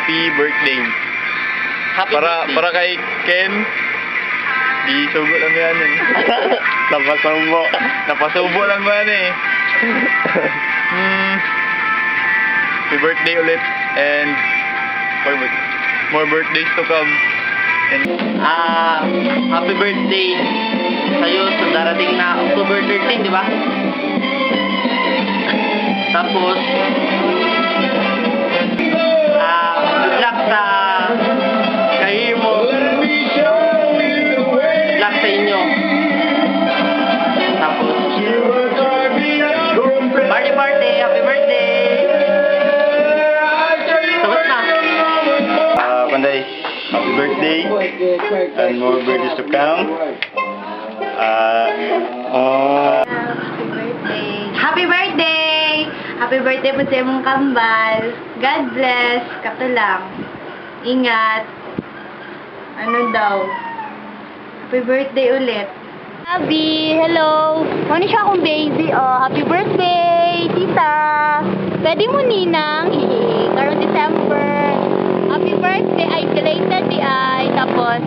happy birthday. Happy birthday. Para kay Ken. Isubo lang yan eh. Napasubo lang ba yan eh. Happy birthday ulit. And more birthdays to come. And Happy birthday sa'yo sa darating na October 13, di ba? Tapos, good luck sa karir mo. Good luck sa inyo. Tapos, party, happy birthday! Tapos na. Panday, happy birthday. And more birthdays to come. Happy birthday! Happy birthday po sa imong kambal. God bless. Kato lang. Ingat. Ano daw? Happy birthday ulit. Abby, hello. Ano siya akong baby? Oh, happy birthday, tita. Pwede mo ninang karong December. Happy birthday. Ay, belated di ay. Tapos,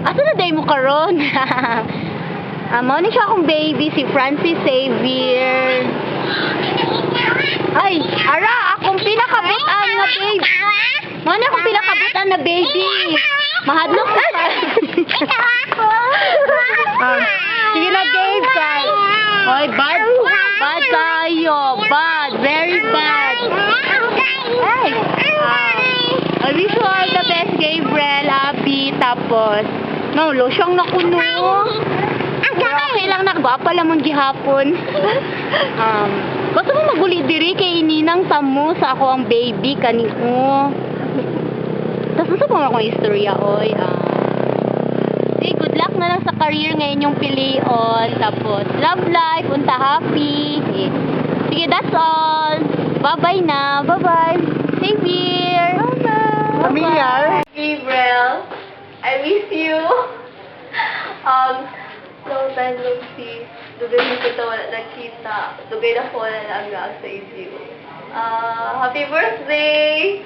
asa na day mo karon? Ano siya akong baby, si Francis Xavier. Ay, ara, akong pinakabutan na baby. Ano akong pinakabutan na baby? Mahadlok ko pa. Sige na, Dave, kay. Oy, bad kayo. Bad, very bad. Ay, I wish you all the best, Gabriel, Abby, tapos, no, losyong na kuno. Okay lang, nagbapa lang mong gihapon. Gusto mo maguli diri kay ininang tamo sa ako ang baby kanino. Tapos gusto mo akong istorya, oy. Good luck na lang sa career ngayon yung pilion. Tapos, love life, unta happy. Sige, that's all. Bye-bye na. Bye-bye. Xavier. Bye-bye. Familiar? Gabriel, I miss you. Long time no see. Dugay mo kita wala nakita. Dugay na ko wala lang sa inyo. Happy birthday!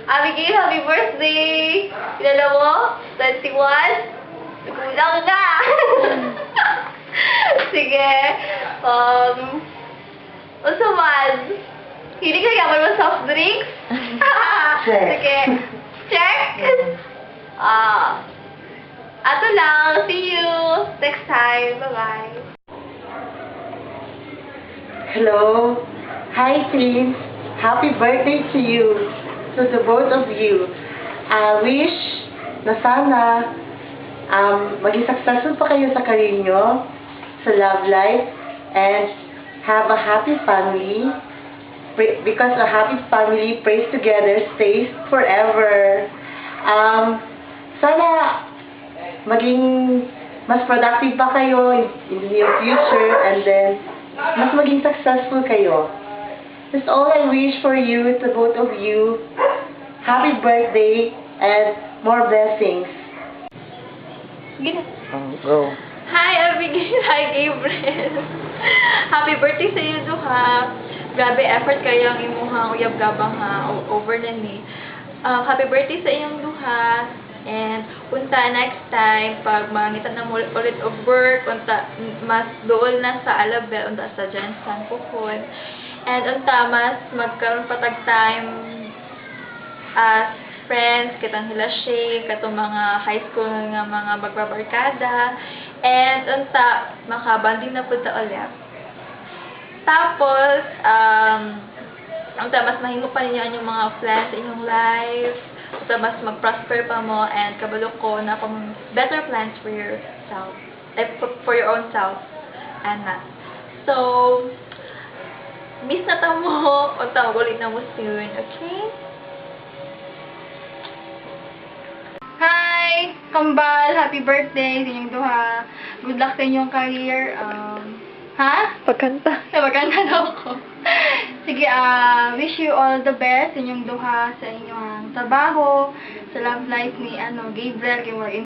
Abigail, happy birthday! Kilala mo? 21? Kulang na! Sige. Unsa man? Hindi ka yaman mo soft drinks? Check. Sige. Check? Ato lang. See you next time. Bye-bye. Hello. Hi, Prince. Happy birthday to you. To the both of you. I wish na sana maging successful pa kayo sa career nyo, sa love life, and have a happy family. Because a happy family prays together stays forever. Sana maging mas productive pa kayo in the near future, and then mas maging successful kayo. That's all I wish for you, to both of you. Happy birthday and more blessings. Go. Hi, Abigail. Hi, Gabriel. Happy birthday sa iyo, duha. Grabe effort kayo ang imuhang uyab gabang ha. Over na ni. Happy birthday sa iyong duha. And unta next time, pag mangitan na ulit of work, unta mas dool na sa Alabel, unta sa Jensen Pukon. And unta mas magkaroon patag time as friends, kitang hilashay, katong mga high school nga mga magbabarkada. And unta, makabanding na po ta ulit. Tapos, unta mas mahingo pa ninyo ang mga plans sa inyong life. So, mas mag-prosper pa mo, and kabalo ko na kung better plans for yourself, for your own self, and that. So, miss na ta mo, o ulit na mo soon, okay? Hi! Kambal! Happy birthday sa inyong duha. Good luck sa inyong career. Pagkanta. Pagkanta daw ako. Sige, wish you all the best sa inyong duha, sa inyong trabaho, sa love life ni Gabriel, kay